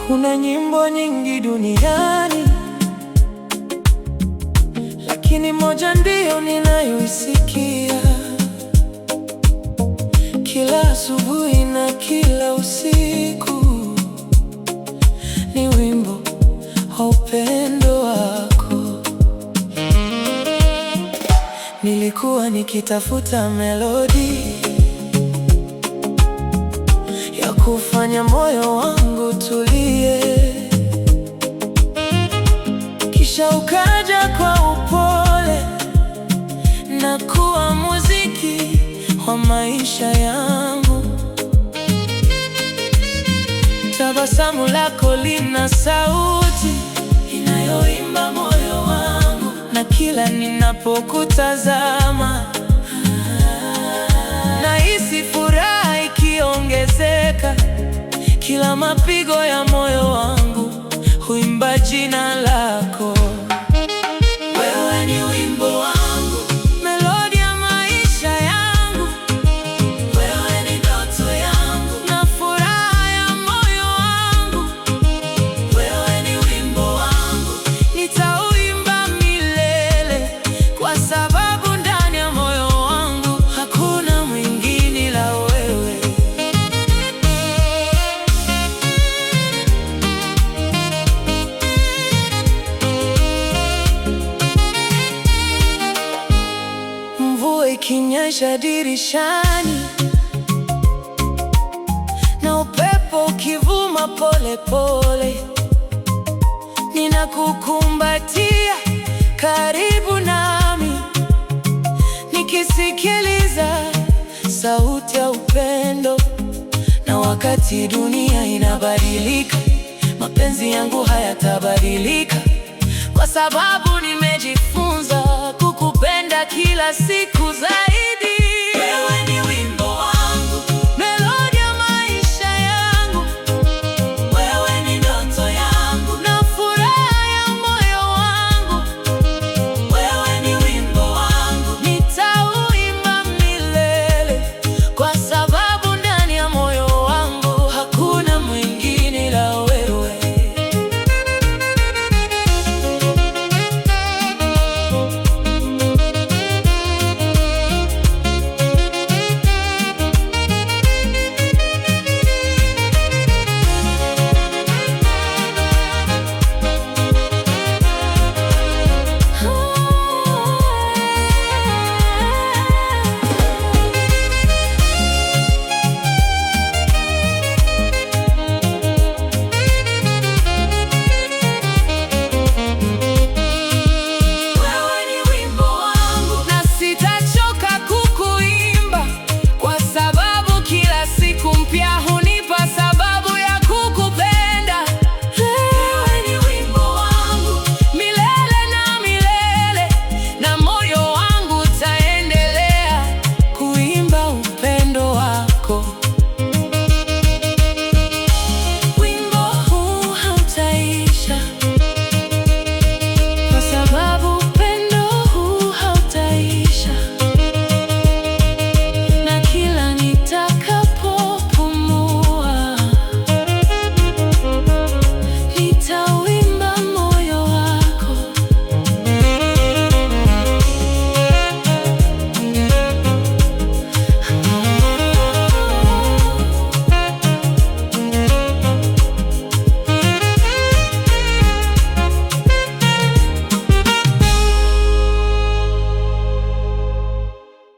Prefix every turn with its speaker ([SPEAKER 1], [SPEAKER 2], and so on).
[SPEAKER 1] Kuna nyimbo nyingi duniani, lakini moja ndiyo ninayoisikia kila asubuhi na kila usiku. Ni wimbo wa upendo wako. Nilikuwa nikitafuta melodi ya kufanya moyo wangu tulie, kisha ukaja kwa upole na kuwa muziki wa maisha yangu. Tabasamu lako lina sauti inayoimba moyo wangu, na kila ninapokutazama nahisi furaha ikiongezeka. Kila mapigo ya moyo wangu huimba jina lako. Wewe ni wimbo wangu, melodi ya maisha yangu. Wewe ni ndoto yangu na furaha ya moyo wangu. Wewe ni wimbo wangu, nitauimba milele, kwa sababu ndani ya moyo wangu hakuna mwingine ila wewe. Mvua ikinyesha dirishani na upepo ukivuma pole pole, ninakukumbatia karibu nami, nikisikiliza sauti ya upendo. Na wakati dunia inabadilika, mapenzi yangu hayatabadilika, kwa sababu nimejifunza kukupenda kila siku.